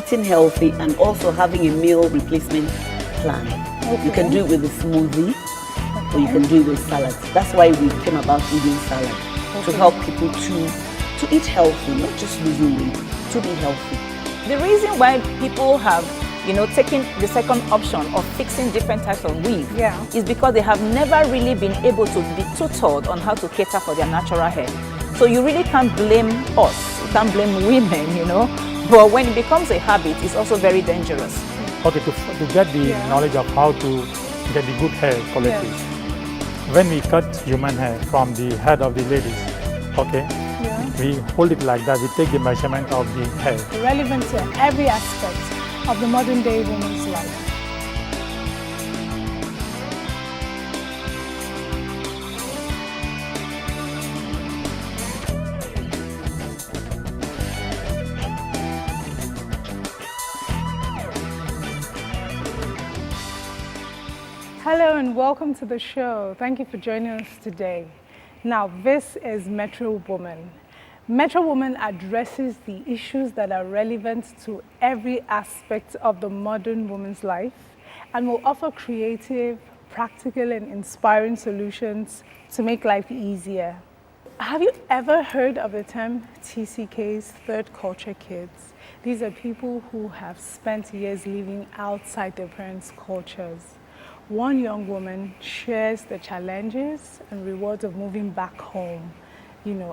eating healthy and also having a meal replacement plan. Okay. You can do it with a smoothie, or you can do it with salads. That's why we came about eating salad, to help people to eat healthy, not just losing weight, to be healthy. The reason why people have, taken the second option of fixing different types of weave is because they have never really been able to be tutored on how to cater for their natural hair. So you really can't blame us, you can't blame women, but when it becomes a habit, it's also very dangerous. Okay, to get the knowledge of how to get the good hair quality, when we cut human hair from the head of the ladies, okay, we hold it like that, we take the measurement of the hair. Relevant to every aspect of the modern day woman's life. Hello and welcome to the show. Thank you for joining us today. Now, this is Metro Woman. Metro Woman addresses the issues that are relevant to every aspect of the modern woman's life and will offer creative, practical, and inspiring solutions to make life easier. Have you ever heard of the term TCKs, third culture kids? These are people who have spent years living outside their parents' cultures. One young woman shares the challenges and rewards of moving back home,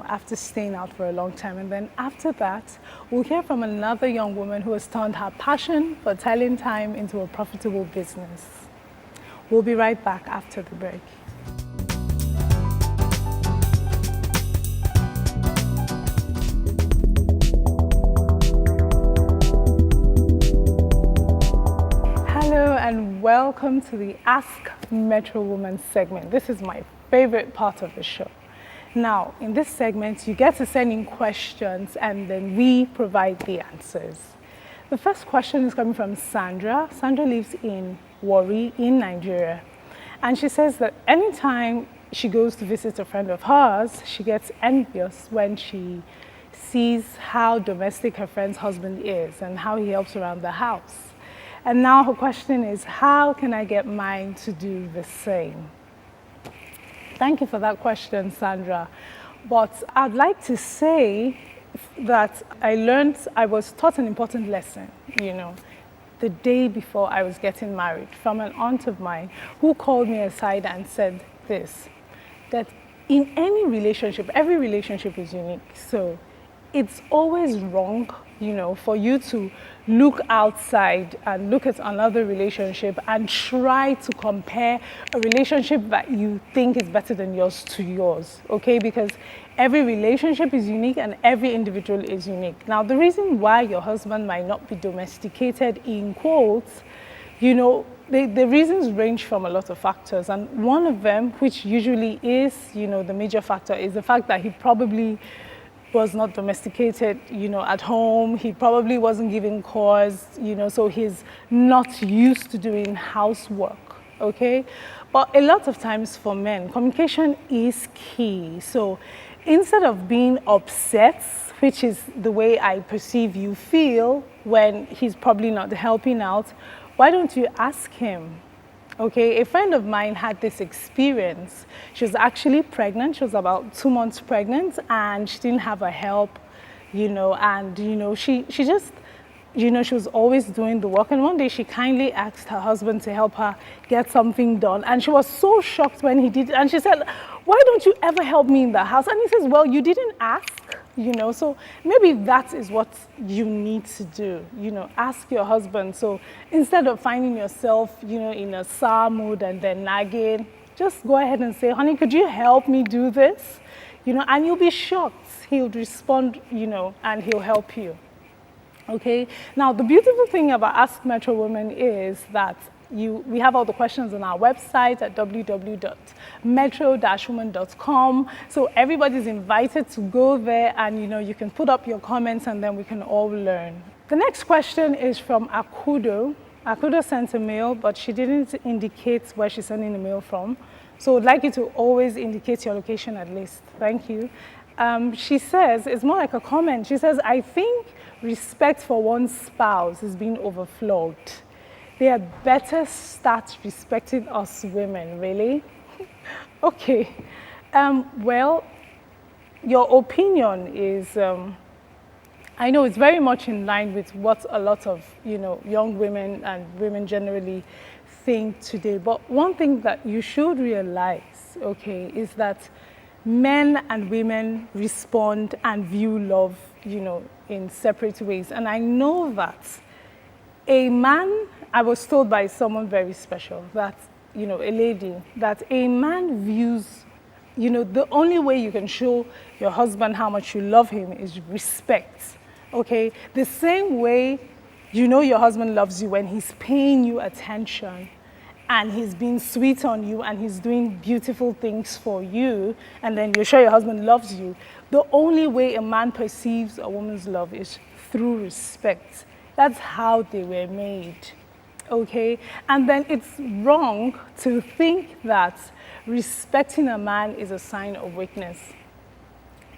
after staying out for a long time. And then after that, we'll hear from another young woman who has turned her passion for telling time into a profitable business. We'll be right back after the break. Hello and welcome to the Ask Metro Woman segment. This is my favorite part of the show. Now, in this segment, you get to send in questions and then we provide the answers. The first question is coming from Sandra. Sandra lives in Warri in Nigeria. And she says that anytime she goes to visit a friend of hers, she gets envious when she sees how domestic her friend's husband is and how he helps around the house. And now her question is, how can I get mine to do the same? Thank you for that question, Sandra. But I'd like to say that I was taught an important lesson, the day before I was getting married from an aunt of mine who called me aside and said this, that in any relationship, every relationship is unique. So it's always wrong, for you to look outside and look at another relationship and try to compare a relationship that you think is better than yours to yours, okay? Because every relationship is unique and every individual is unique. Now, the reason why your husband might not be domesticated, in quotes, the reasons range from a lot of factors. And one of them, which usually is, the major factor, is the fact that he probably was not domesticated, at home. He probably wasn't given chores, so he's not used to doing housework, okay? But a lot of times for men, communication is key. So instead of being upset, which is the way I perceive you feel when he's probably not helping out, why don't you ask him? Okay, a friend of mine had this experience. She was actually pregnant. She was about 2 months pregnant and she didn't have her help, and, she just, she was always doing the work. And one day she kindly asked her husband to help her get something done. And she was so shocked when he did it. And she said, why don't you ever help me in the house? And he says, well, you didn't ask. So maybe that is what you need to do, ask your husband. So instead of finding yourself, in a sour mood and then nagging, just go ahead and say, honey, could you help me do this? And you'll be shocked. He'll respond, and he'll help you. Okay. Now, the beautiful thing about Ask Metro Woman is that we have all the questions on our website at www.metro-woman.com. So everybody's invited to go there and, you can put up your comments and then we can all learn. The next question is from Akudo. Akudo sent a mail, but she didn't indicate where she's sending the mail from. So I'd like you to always indicate your location at least. Thank you. She says, it's more like a comment. She says, I think respect for one's spouse is being overflogged. They had better start respecting us women, really? Okay. Well, your opinion is, I know it's very much in line with what a lot of, young women and women generally think today. But one thing that you should realize, okay, is that men and women respond and view love, in separate ways. And I know that a man, I was told by someone very special that, a lady, that a man views, the only way you can show your husband how much you love him is respect, okay? The same way your husband loves you when he's paying you attention and he's being sweet on you and he's doing beautiful things for you, and then you're sure your husband loves you. The only way a man perceives a woman's love is through respect. That's how they were made, okay? And then it's wrong to think that respecting a man is a sign of weakness.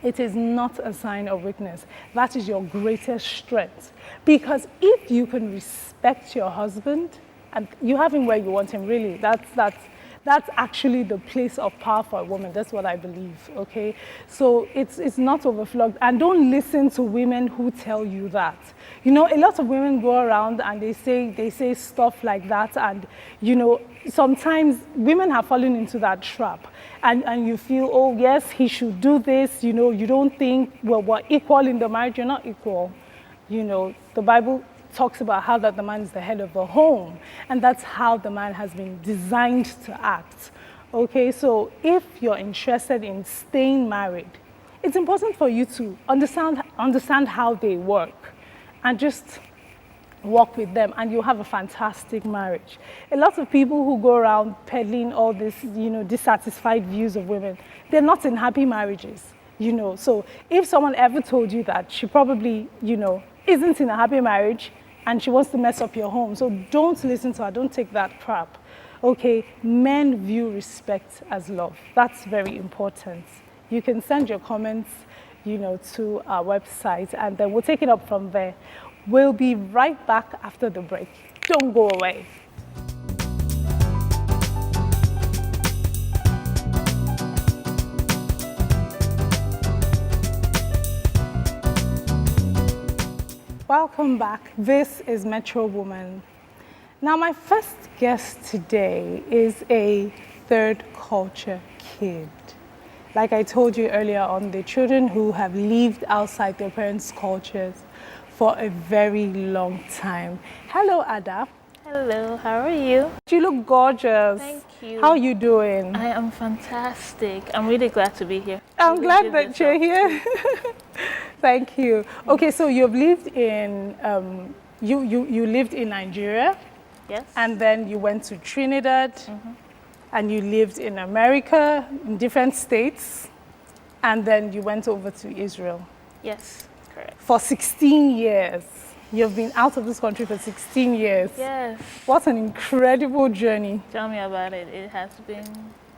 It is not a sign of weakness. That is your greatest strength. Because if you can respect your husband, and you have him where you want him, really, that's actually the place of power for a woman. That's what I believe, okay? So it's not overflogged. And don't listen to women who tell you that. A lot of women go around and they say stuff like that, and sometimes women have fallen into that trap. And you feel, oh yes, he should do this, you don't think, well, we're equal in the marriage. You're not equal. The Bible talks about how that the man is the head of the home, and that's how the man has been designed to act. Okay, so if you're interested in staying married, it's important for you to understand how they work and just work with them, and you'll have a fantastic marriage. A lot of people who go around peddling all this, dissatisfied views of women, they're not in happy marriages, So if someone ever told you that, she probably, isn't in a happy marriage and she wants to mess up your home. So don't listen to her, don't take that crap. Okay, men view respect as love. That's very important. You can send your comments, to our website, and then we'll take it up from there. We'll be right back after the break. Don't go away. Welcome back. This is Metro Woman. Now, my first guest today is a third culture kid. Like I told you earlier on, the children who have lived outside their parents' cultures for a very long time. Hello, Ada. Hello, how are you? You look gorgeous. Thank you. How are you doing? I am fantastic. I'm really glad to be here. I'm glad that you're here. Thank you. Okay, so you've lived in, you lived in Nigeria. Yes. And then you went to Trinidad, and you lived in America, in different states, and then you went over to Israel. Yes, correct. For 16 years. You've been out of this country for 16 years. Yes. What an incredible journey. Tell me about it. It has been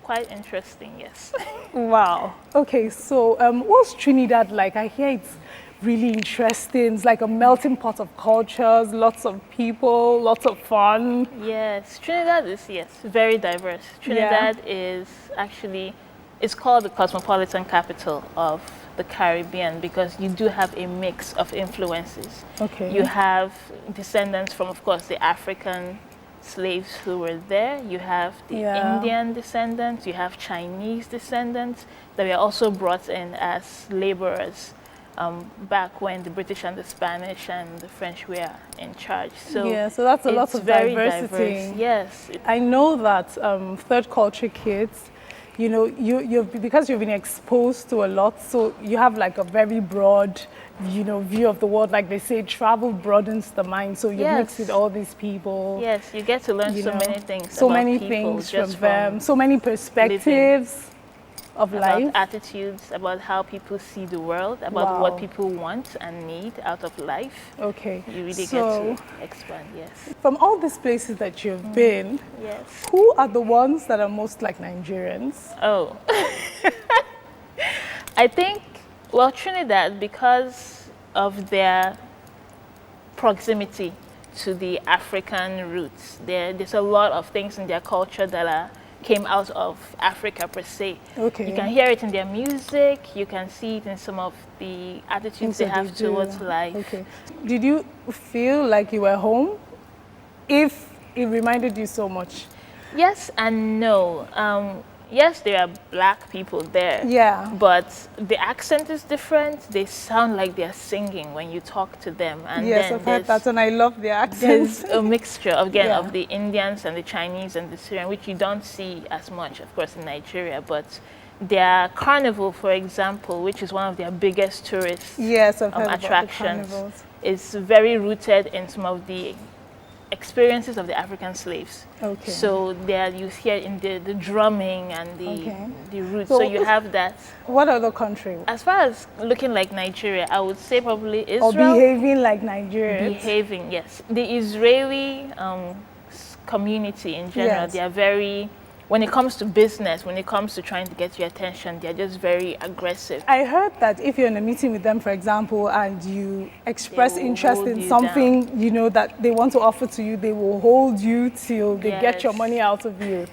quite interesting, yes. Wow. Okay, so what's Trinidad like? I hear it's really interesting. It's like a melting pot of cultures, lots of people, lots of fun. Yes, Trinidad is, very diverse. Trinidad is actually, it's called the cosmopolitan capital of the Caribbean because you do have a mix of influences. Okay. You have descendants from, of course, the African slaves who were there. You have the Indian descendants. You have Chinese descendants that were also brought in as laborers back when the British and the Spanish and the French were in charge. So so that's a lot of very diversity. diverse. Yes. I know that third culture kids, because you've been exposed to a lot, so you have like a very broad, view of the world. Like they say, travel broadens the mind. So you mix with all these people. Yes, you get to learn so many things. So about many people things from just them. So many perspectives of about life. attitudes, about how people see the world, about what people want and need out of life. Okay. You really get to expand, yes. From all these places that you've been, Yes. who are the ones that are most like Nigerians? Oh. I think, well, Trinidad, because of their proximity to the African roots. There's a lot of things in their culture that came out of Africa per se. Okay. You can hear it in their music, you can see it in some of the attitudes they have towards life. Okay. Did you feel like you were home if it reminded you so much? Yes and no. Yes, there are black people there. Yeah. But the accent is different. They sound like they're singing when you talk to them. And yes, then I've heard that, and I love the there's accents. a mixture, again, Yeah. of the Indians and the Chinese and the Syrian, which you don't see as much, of course, in Nigeria. But their carnival, for example, which is one of their biggest tourist Yes, I've heard about the attractions, carnivals. is very rooted in some of the experiences of the African slaves. Okay. So there you hear in the drumming and the roots. So So you have that. What other country? As far as looking like Nigeria, I would say probably Or Israel. behaving like Nigerians? Behaving, yes. The Israeli community in general, Yes. they are very, when it comes to business, when it comes to trying to get your attention, they're just very aggressive. I heard that if you're in a meeting with them, for example, and you express They will interest hold in you something, you know, that they want to offer to you, they will hold you till they get your Yes. money out of you.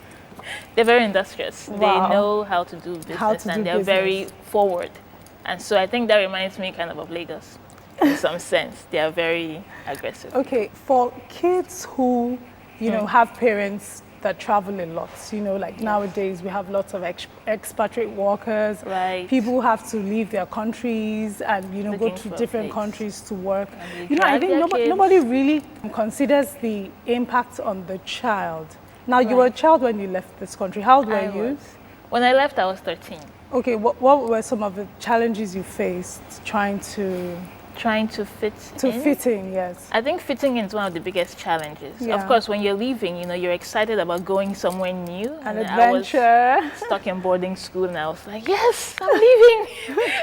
They're very industrious. Wow. They know how to do business do and they're business. very forward. And so I think that reminds me kind of Lagos in some sense. They are very aggressive. Okay, for kids who, you know, have parents that travel a lot, you know, like nowadays we have lots of expatriate workers. Right. People have to leave their countries and, you know, go Looking to for a different place. countries to work. And they You know, I drive think their nobody kids. really considers the impact on the child. Now, you were a child when you left this country. How old were I you? was. When I left, I was 13. Okay, what were some of the challenges you faced trying to Trying to fit in. fit in? Yes. I think fitting in is one of the biggest challenges. Yeah. Of course, when you're leaving, you know, you're excited about going somewhere new. An and adventure. I was stuck in boarding school and I was like, yes, I'm leaving.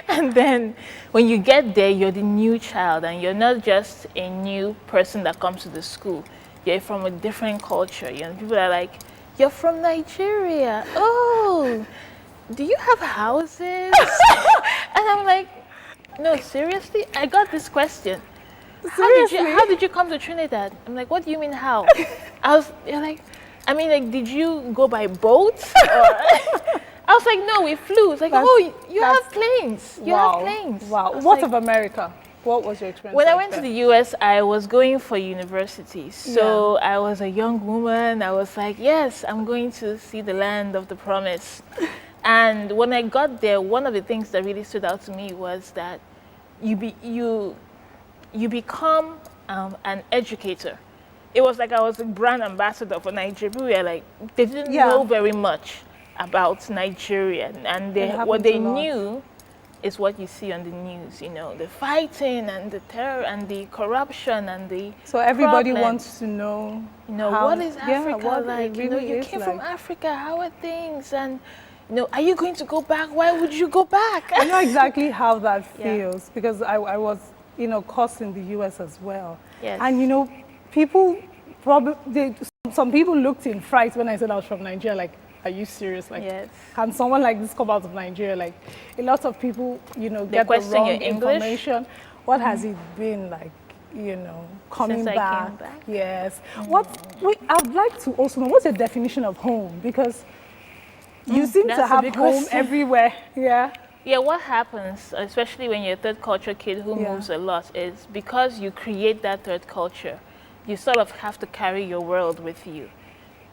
And then when you get there, you're the new child and you're not just a new person that comes to the school. You're from a different culture. You know, people are like, you're from Nigeria. Oh, do you have houses? And I'm like, no, seriously? I got this question. Seriously? How did you come to Trinidad? I'm like, what do you mean how? You're like, I mean, like, did you go by boat? Or I was like, no, we flew. It's like, oh, you have planes. You have planes. Wow. I was What like, of America? What was your experience? when I like went to there? the US, I was going for university. So I was a young woman. I was like, yes, I'm going to see the land of the promise. And when I got there, one of the things that really stood out to me was that you become an educator. It was like I was a brand ambassador for Nigeria. We were like, they didn't know very much about Nigeria. And what they knew is what you see on the news, you know, the fighting and the terror and the corruption and the So everybody problems. wants to know, You know, how, what is Africa what it like? You really know, you is came like. from Africa. How are things? And you know, are you going to go back? Why would you go back? I know exactly how that Yeah. feels because I was, you know, course in the US as well. Yes. And you know, people some people looked in fright when I said I was from Nigeria. Like, are you serious? Like, Yes. can someone like this come out of Nigeria? Like, a lot of people, you know, They get the question wrong your English. information. What has it been like? You know, coming Since I back. came back? Yes. I'd like to also know what's your definition of home because you seem to that's a have big home question. everywhere. Yeah. Yeah, what happens, especially when you're a third culture kid who moves a lot, is because you create that third culture, you sort of have to carry your world with you.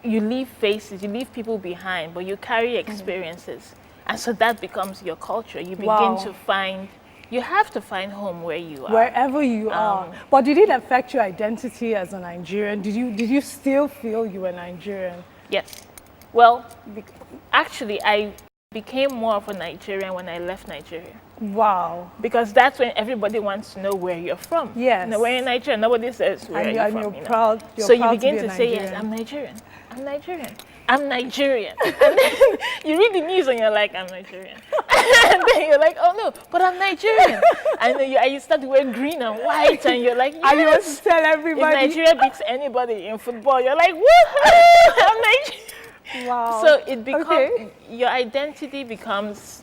You leave faces, you leave people behind, but you carry experiences. And so that becomes your culture. You begin to find, you have to find home where you are. Wherever you are. But did it affect your identity as a Nigerian? Did you still feel you were Nigerian? Yes. Well, actually, I became more of a Nigerian when I left Nigeria. Wow. Because that's when everybody wants to know where you're from. Yes. You know, when you're Nigerian, nobody says where And are you're you from. You know? proud. You're So you proud to begin be a to say, yes, Nigerian. I'm Nigerian. I'm Nigerian. I'm Nigerian. And then you read the news and you're like, I'm Nigerian. And then you're like, oh no, but I'm Nigerian. And then you start to wear green and white and you're like, yes. And you want to tell If everybody. Nigeria beats anybody in football, you're like, woohoo, I'm Nigerian. Wow. So it becomes, Okay. your identity becomes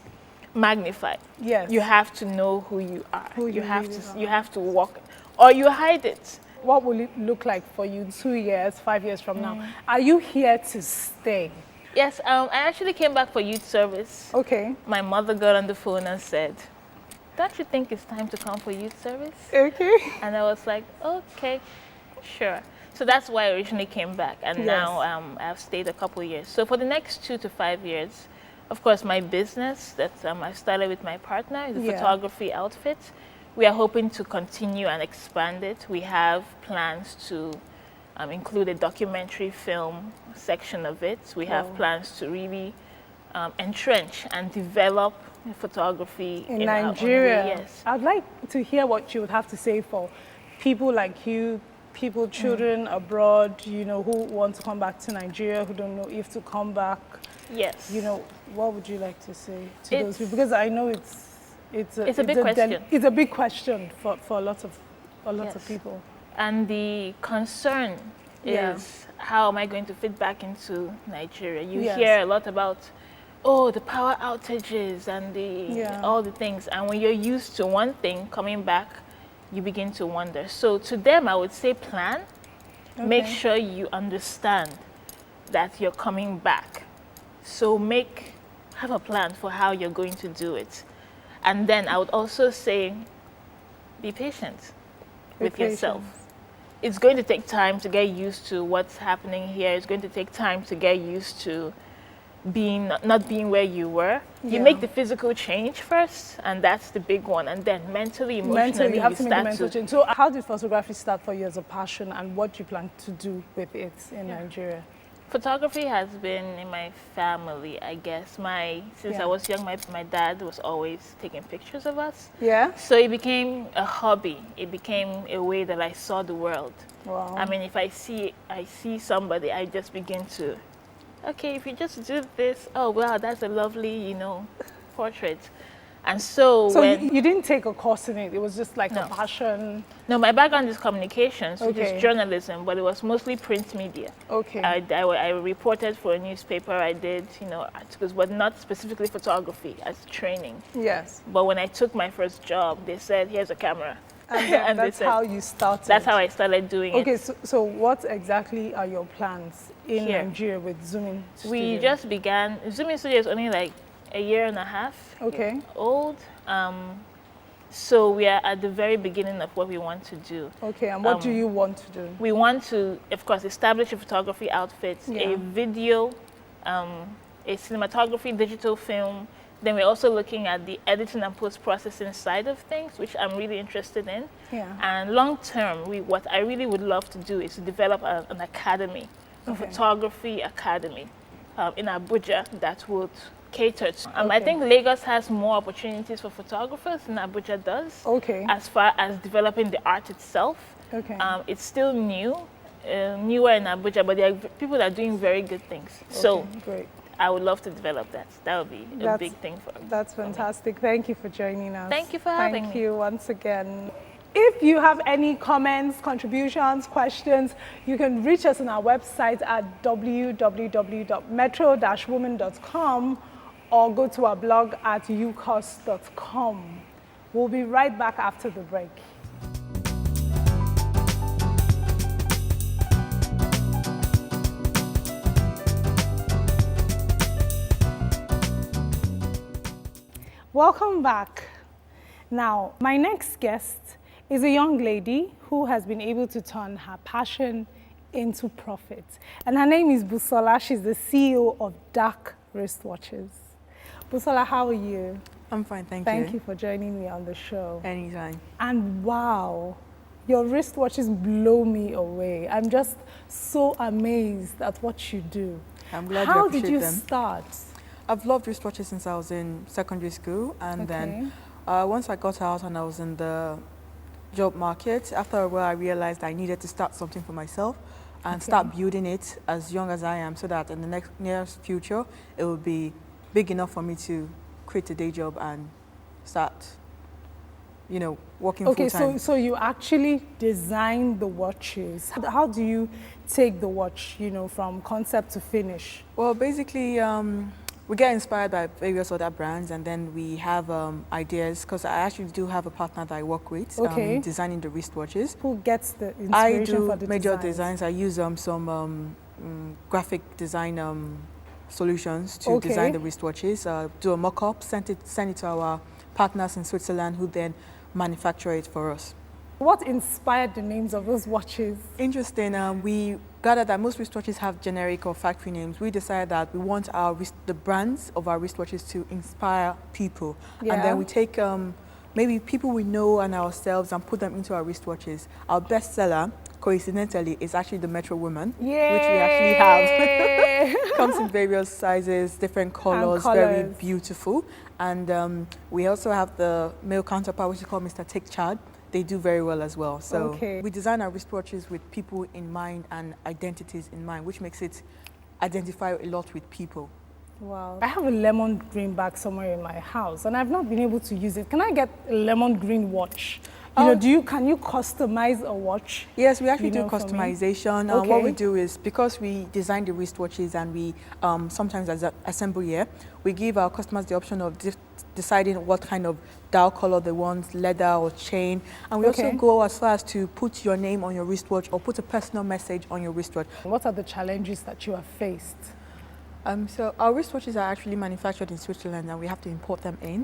magnified. Yes. You have to know who you are. Who you you have really to are. you have to walk, or you hide it. What will it look like for you 2 years, 5 years from now? Are you here to stay? Yes, I actually came back for youth service. Okay. My mother got on the phone and said, "Don't you think it's time to come for youth service?" Okay. And I was like, "Okay, sure." So that's why I originally came back, and Yes. now I've stayed a couple years. So for the next 2 to 5 years, of course, my business that I started with my partner, the Yeah. photography outfit, we are hoping to continue and expand it. We have plans to include a documentary film section of it. We have Wow. plans to really entrench and develop photography In our own way. Nigeria. Yes. I'd like to hear what you would have to say for people like you, children abroad, you know, who want to come back to Nigeria, who don't know if to come back. Yes. You know, what would you like to say to It's- those people? Because I know it's a big question. It's a big question for a lot of Yes. people. And the concern Yeah. is, how am I going to fit back into Nigeria? You Yes. hear a lot about, oh, the power outages and Yeah. all the things. And when you're used to one thing, coming back, you begin to wonder. So to them, I would say plan. Make Okay. sure you understand that you're coming back. So have a plan for how you're going to do it. And then I would also say, be patient with yourself. It's going to take time to get used to what's happening here. It's going to take time to get used to not being where you were. You Yeah. make the physical change first, and that's the big one. And then mentally, emotionally, You have to make a start mental change. So how did photography start for you as a passion, and what do you plan to do with it in Nigeria? Photography has been in my family, I guess. Since Yeah. I was young, my dad was always taking pictures of us. Yeah? So it became a hobby. It became a way that I saw the world. Wow. I mean, if I see somebody, I just begin to, okay, if you just do this, oh wow, that's a lovely, portrait. And so So when you didn't take a course in it, it was just like No. a passion. no, my background is communications, which Okay. is journalism, but it was mostly print media. Okay. I reported for a newspaper. I did, articles, but not specifically photography as training. Yes. But when I took my first job, they said, "Here's a camera," And then they that's said- how you started. That's how I started doing Okay, it. so what exactly are your plans in Here. Nigeria with Zooming We Studio? just began. Zooming Studio is only like a year and a half Okay. old. So we are at the very beginning of what we want to do. Okay, and what do you want to do? We want to, of course, establish a photography outfit, Yeah. a video, a cinematography, digital film. Then we're also looking at the editing and post-processing side of things, which I'm really interested in. Yeah. And long term, what I really would love to do is to develop an academy, a Okay. photography academy in Abuja that would cater to. I Okay. think Lagos has more opportunities for photographers than Abuja does. Okay. As far as developing the art itself. Okay. It's still newer in Abuja, but there are people that are doing very good things. So Okay, great. I would love to develop that. That would be a That's- big thing for That's fantastic. Thank you for joining us. Thank you for having Thank me. you once again. If you have any comments, contributions, questions, you can reach us on our website at www.metro-woman.com or go to our blog at ucos.com. We'll be right back after the break. Welcome back. Now, my next guest is a young lady who has been able to turn her passion into profit. And her name is Busola. She's the CEO of Dark Wristwatches. Busola, how are you? I'm fine, thank you. Thank you for joining me on the show. Anytime. And wow, your wristwatches blow me away. I'm just so amazed at what you do. I'm glad you How appreciate did you them. start? I've loved wristwatches since I was in secondary school, and then once I got out and I was in the job market, after a while I realized I needed to start something for myself and start building it as young as I am, so that in the nearest future it will be big enough for me to quit a day job and start, working Okay, full-time. so you actually design the watches. How do you take the watch, from concept to finish? Well, basically, We get inspired by various other brands, and then we have ideas, because I actually do have a partner that I work with in designing the wristwatches. Who gets the inspiration I do for the major designs? designs. I use some graphic design solutions to design the wristwatches, do a mock-up, send it to our partners in Switzerland, who then manufacture it for us. What inspired the names of those watches? Interesting. We gathered that most wristwatches have generic or factory names. We decided that we want the brands of our wristwatches to inspire people. And then we take maybe people we know and ourselves and put them into our wristwatches. Our bestseller, coincidentally, is actually the Metro Woman, which we actually have. Comes in various sizes, different colors, very beautiful. And we also have the male counterpart, which is called Mr. Take Charge. They do very well as well. So we design our wristwatches with people in mind and identities in mind, which makes it identify a lot with people. Wow. I have a lemon green bag somewhere in my house, and I've not been able to use it. Can I get a lemon green watch? Can you customize a watch? Yes, we actually do customization. What we do is, because we design the wristwatches and we sometimes assemble here, we give our customers the option of deciding what kind of dial color they want, leather or chain. And we also go as far as to put your name on your wristwatch or put a personal message on your wristwatch. What are the challenges that you have faced? So our wristwatches are actually manufactured in Switzerland, and we have to import them in.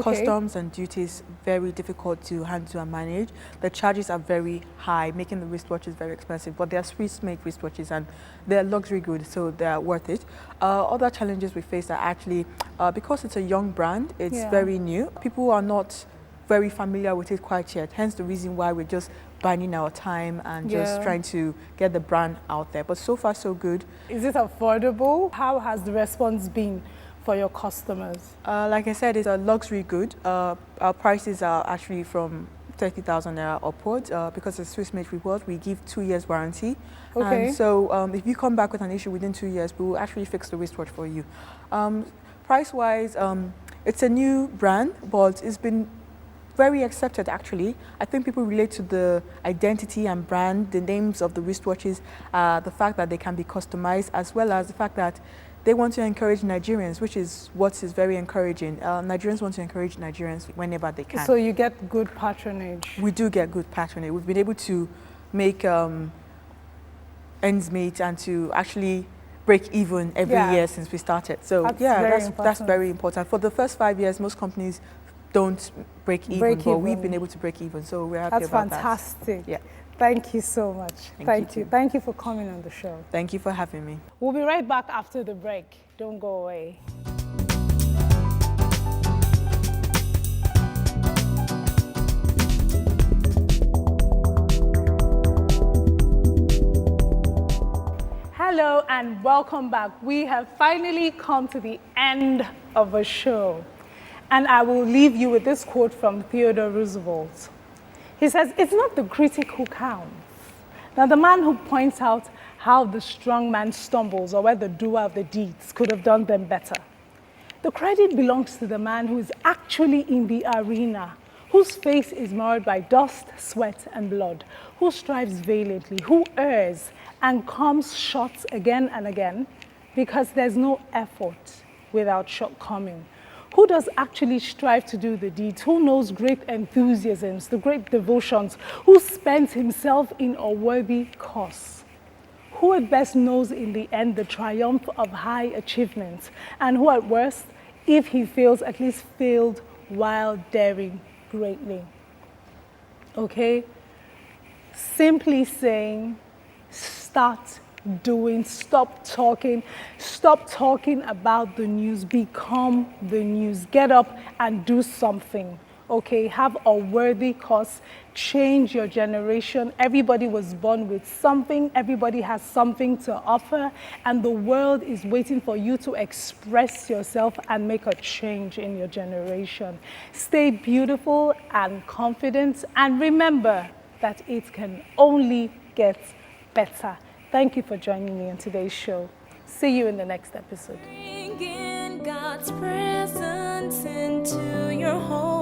Customs and duties very difficult to handle and manage. The charges are very high, making the wristwatches very expensive. But they are Swiss-made wristwatches, and they are luxury goods, so they are worth it. Other challenges we face are actually because it's a young brand, it's very new. People are not very familiar with it quite yet. Hence the reason why we're just biding our time and just trying to get the brand out there. But so far, so good. Is it affordable? How has the response been for your customers? Like I said, it's a luxury good. Our prices are actually from 30,000 naira upwards. Because it's Swiss-made reward, we give 2 years warranty. And so if you come back with an issue within 2 years, we will actually fix the wristwatch for you. Price-wise, it's a new brand, but it's been very accepted actually. I think people relate to the identity and brand, the names of the wristwatches, the fact that they can be customized, as well as the fact that they want to encourage Nigerians, which is what is very encouraging. Nigerians want to encourage Nigerians whenever they can. So you get good patronage? We do get good patronage. We've been able to make ends meet and to actually break even every year since we started. So that's very important. For the first 5 years, most companies don't break even, but we've been able to break even, so we're happy about that. That's fantastic. Yeah. Thank you so much. Thank you. Thank you for coming on the show. Thank you for having me. We'll be right back after the break. Don't go away. Hello and welcome back. We have finally come to the end of a show. And I will leave you with this quote from Theodore Roosevelt. He says, "It's not the critic who counts. Now, the man who points out how the strong man stumbles or where the doer of the deeds could have done them better. The credit belongs to the man who is actually in the arena, whose face is marred by dust, sweat, and blood, who strives valiantly, who errs and comes short again and again, because there's no effort without shortcoming. Who does actually strive to do the deeds? Who knows great enthusiasms, the great devotions? Who spends himself in a worthy cause? Who at best knows in the end the triumph of high achievement? And who at worst, if he fails, at least failed while daring greatly?" Okay? Simply saying, start doing, stop talking about the news, become the news, get up and do something, okay? Have a worthy cause, change your generation. Everybody was born with something, everybody has something to offer, and the world is waiting for you to express yourself and make a change in your generation. Stay beautiful and confident, and remember that it can only get better. Thank you for joining me on today's show. See you in the next episode. Bringing God's presence into your home.